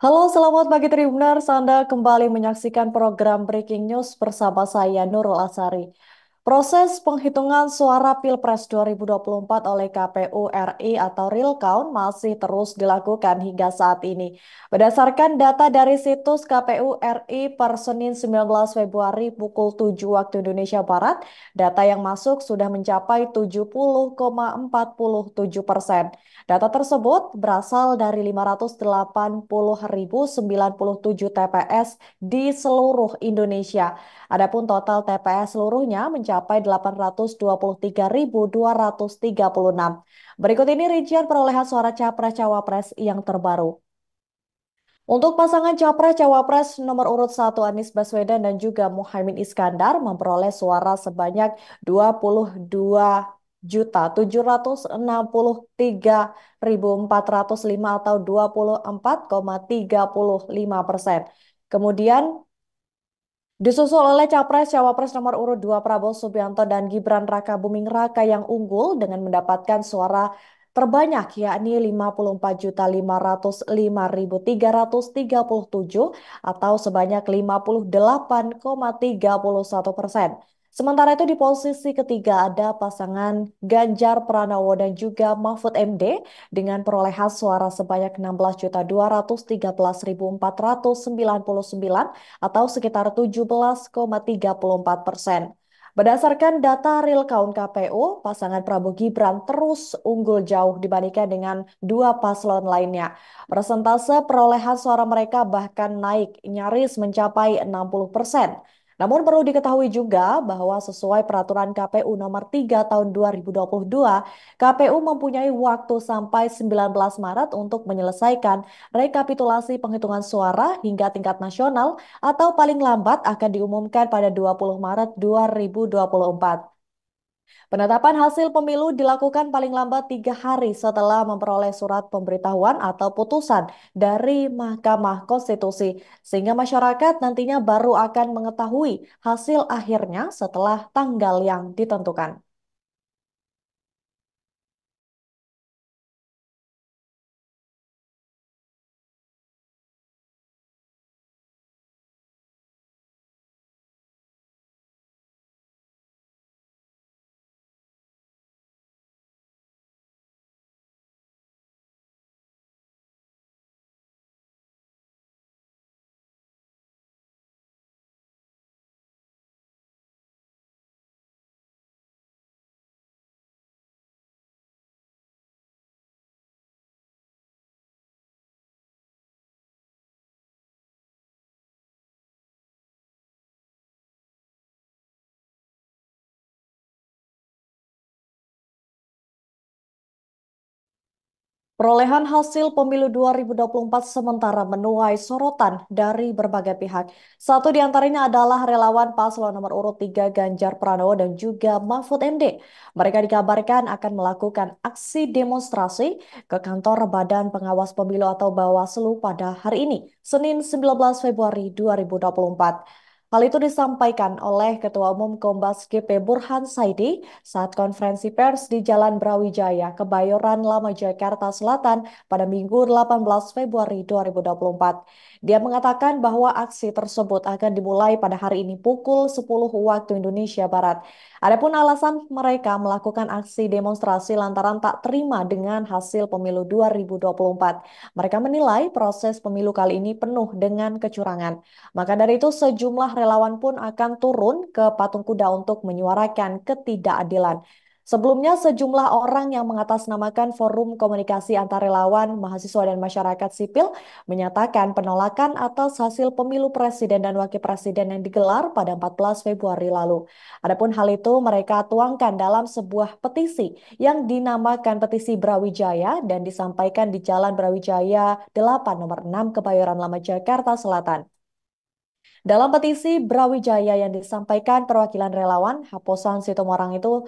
Halo, selamat pagi Tribuners. Anda kembali menyaksikan program Breaking News bersama saya Nurul Asari. Proses penghitungan suara Pilpres 2024 oleh KPU RI atau Real Count masih terus dilakukan hingga saat ini. Berdasarkan data dari situs KPU RI per Senin 19 Februari pukul 7 waktu Indonesia Barat, data yang masuk sudah mencapai 70,47%. Data tersebut berasal dari 580.097 TPS di seluruh Indonesia. Adapun total TPS seluruhnya mencapai 823.236. Berikut ini rincian perolehan suara Capres-Cawapres yang terbaru. Untuk pasangan Capres-Cawapres nomor urut 1 Anies Baswedan dan juga Muhaimin Iskandar memperoleh suara sebanyak 22.763.405 atau 24,35%. Kemudian disusul oleh Capres-Cawapres nomor urut 2 Prabowo Subianto dan Gibran Raka Buming Raka yang unggul dengan mendapatkan suara terbanyak yakni 54.505.337 atau sebanyak 58,31%. Sementara itu di posisi ketiga ada pasangan Ganjar Pranowo dan juga Mahfud MD dengan perolehan suara sebanyak 16.213.499 atau sekitar 17,34%. Berdasarkan data real count KPU, pasangan Prabowo Gibran terus unggul jauh dibandingkan dengan dua paslon lainnya. Persentase perolehan suara mereka bahkan naik nyaris mencapai 60%. Namun perlu diketahui juga bahwa sesuai peraturan KPU nomor 3 tahun 2022, KPU mempunyai waktu sampai 19 Maret untuk menyelesaikan rekapitulasi penghitungan suara hingga tingkat nasional atau paling lambat akan diumumkan pada 20 Maret 2024. Penetapan hasil pemilu dilakukan paling lambat 3 hari setelah memperoleh surat pemberitahuan atau putusan dari Mahkamah Konstitusi, sehingga masyarakat nantinya baru akan mengetahui hasil akhirnya setelah tanggal yang ditentukan. Perolehan hasil pemilu 2024 sementara menuai sorotan dari berbagai pihak. Satu di antaranya adalah relawan paslon nomor urut 3 Ganjar Pranowo dan juga Mahfud MD. Mereka dikabarkan akan melakukan aksi demonstrasi ke kantor Badan Pengawas Pemilu atau Bawaslu pada hari ini, Senin 19 Februari 2024. Hal itu disampaikan oleh Ketua Umum Kompas GP Burhan Saidi saat konferensi pers di Jalan Brawijaya, Kebayoran Lama, Jakarta Selatan pada Minggu 18 Februari 2024. Dia mengatakan bahwa aksi tersebut akan dimulai pada hari ini pukul 10 waktu Indonesia Barat. Adapun alasan mereka melakukan aksi demonstrasi lantaran tak terima dengan hasil pemilu 2024. Mereka menilai proses pemilu kali ini penuh dengan kecurangan. Maka dari itu sejumlah relawan pun akan turun ke patung kuda untuk menyuarakan ketidakadilan. Sebelumnya sejumlah orang yang mengatasnamakan Forum Komunikasi Antar Relawan, Mahasiswa dan Masyarakat Sipil menyatakan penolakan atas hasil pemilu presiden dan wakil presiden yang digelar pada 14 Februari lalu. Adapun hal itu mereka tuangkan dalam sebuah petisi yang dinamakan Petisi Brawijaya dan disampaikan di Jalan Brawijaya 8 nomor 6 Kebayoran Lama Jakarta Selatan. Dalam petisi Brawijaya yang disampaikan perwakilan relawan Haposan Situmorang itu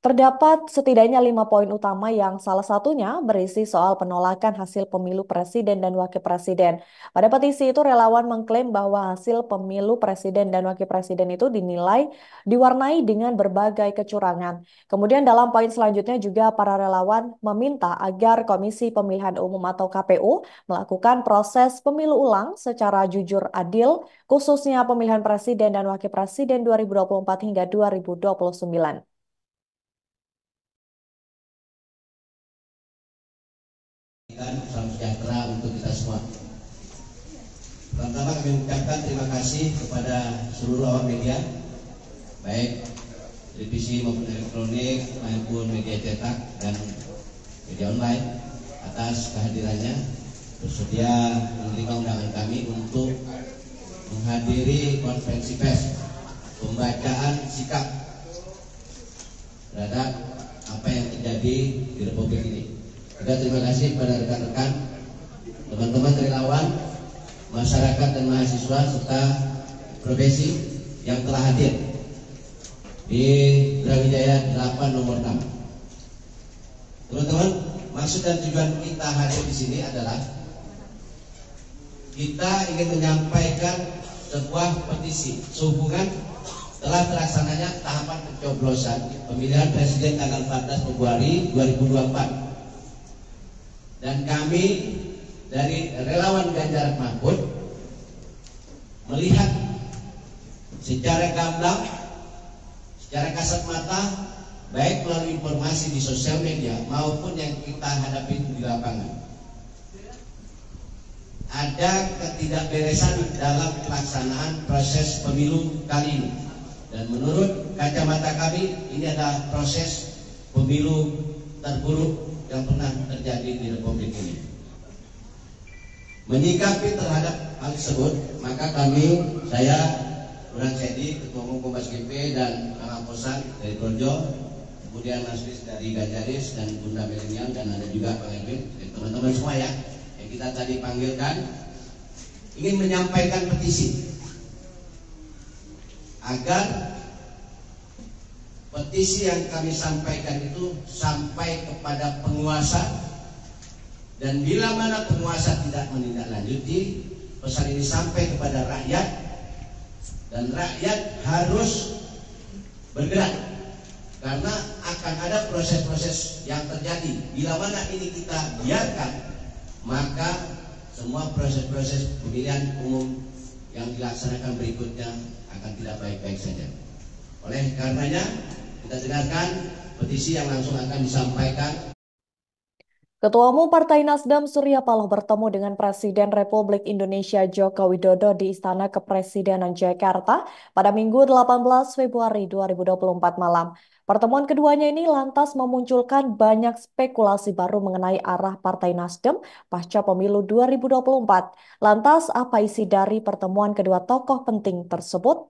Terdapat setidaknya 5 poin utama yang salah satunya berisi soal penolakan hasil pemilu presiden dan wakil presiden. Pada petisi itu relawan mengklaim bahwa hasil pemilu presiden dan wakil presiden itu dinilai diwarnai dengan berbagai kecurangan. Kemudian dalam poin selanjutnya juga para relawan meminta agar Komisi Pemilihan Umum atau KPU melakukan proses pemilu ulang secara jujur adil, khususnya pemilihan presiden dan wakil presiden 2024 hingga 2029. Salam sejahtera untuk kita semua. Pertama kami mengucapkan terima kasih kepada seluruh awak media, baik televisi maupun elektronik maupun media cetak dan media online, atas kehadirannya bersedia menerima undangan kami untuk menghadiri konferensi pers pembacaan sikap terhadap apa yang terjadi di Republik ini. Juga terima kasih kepada rekan-rekan, teman-teman relawan, masyarakat dan mahasiswa serta profesi yang telah hadir di Brawijaya 8 nomor 6. Teman-teman, maksud dan tujuan kita hadir di sini adalah kita ingin menyampaikan sebuah petisi sehubungan telah terlaksananya tahapan pencoblosan pemilihan presiden tanggal 14 Februari 2024. Dan kami dari relawan Ganjar Mahfud melihat secara gamblang, secara kasat mata, baik melalui informasi di sosial media maupun yang kita hadapi di lapangan, ada ketidakberesan dalam pelaksanaan proses pemilu kali ini. Dan menurut kacamata kami, ini adalah proses pemilu terburuk yang pernah terjadi di Republik ini. Menyikapi terhadap hal tersebut, maka saya Burhan Sedi, Ketua Umum Kompas GP, dan Kang Aposan dari Projo, kemudian Mas Kris dari Ganjaris, dan Bunda Milenial, dan ada juga Pak Erwin, dan teman-teman semua yang kita tadi panggilkan, ingin menyampaikan petisi agar petisi yang kami sampaikan itu sampai kepada penguasa, dan bila mana penguasa tidak menindaklanjuti, pesan ini sampai kepada rakyat, dan rakyat harus bergerak karena akan ada proses-proses yang terjadi. Bila mana ini kita biarkan, maka semua proses-proses pemilihan umum yang dilaksanakan berikutnya akan tidak baik-baik saja. Oleh karenanya, kita dengarkan petisi yang langsung akan disampaikan. Ketua Umum Partai Nasdem Surya Paloh bertemu dengan Presiden Republik Indonesia Joko Widodo di Istana Kepresidenan Jakarta pada Minggu 18 Februari 2024 malam. Pertemuan keduanya ini lantas memunculkan banyak spekulasi baru mengenai arah Partai Nasdem pasca pemilu 2024. Lantas, apa isi dari pertemuan kedua tokoh penting tersebut?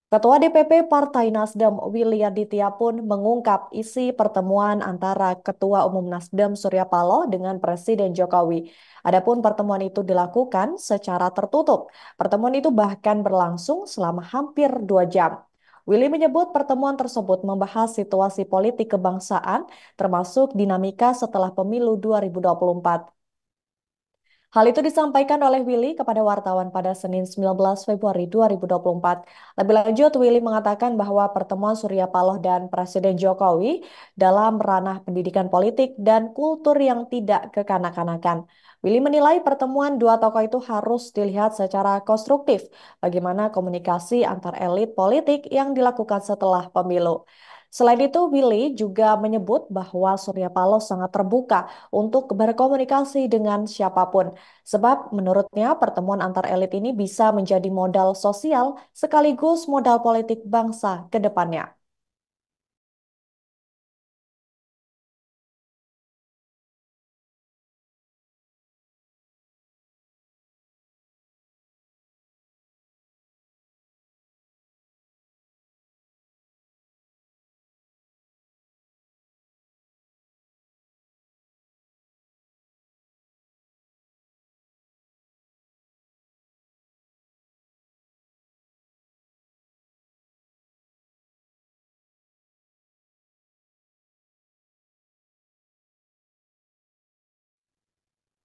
Ketua DPP Partai Nasdem Willy Aditya pun mengungkap isi pertemuan antara Ketua Umum Nasdem Surya Paloh dengan Presiden Jokowi. Adapun pertemuan itu dilakukan secara tertutup. Pertemuan itu bahkan berlangsung selama hampir 2 jam. Willy menyebut pertemuan tersebut membahas situasi politik kebangsaan, termasuk dinamika setelah pemilu 2024. Hal itu disampaikan oleh Willy kepada wartawan pada Senin 19 Februari 2024. Lebih lanjut, Willy mengatakan bahwa pertemuan Surya Paloh dan Presiden Jokowi dalam ranah pendidikan politik dan kultur yang tidak kekanak-kanakan. Willy menilai pertemuan dua tokoh itu harus dilihat secara konstruktif, bagaimana komunikasi antar elit politik yang dilakukan setelah pemilu. Selain itu, Willy juga menyebut bahwa Surya Paloh sangat terbuka untuk berkomunikasi dengan siapapun. Sebab menurutnya pertemuan antar elit ini bisa menjadi modal sosial sekaligus modal politik bangsa ke depannya.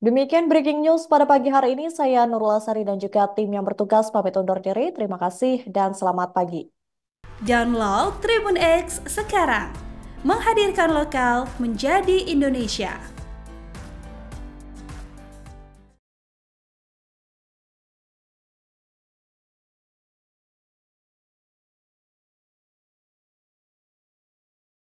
Demikian breaking news pada pagi hari ini. Saya Nurul Asari dan juga tim yang bertugas pamit undur diri. Terima kasih dan selamat pagi. Download Tribun X sekarang. Menghadirkan lokal menjadi Indonesia.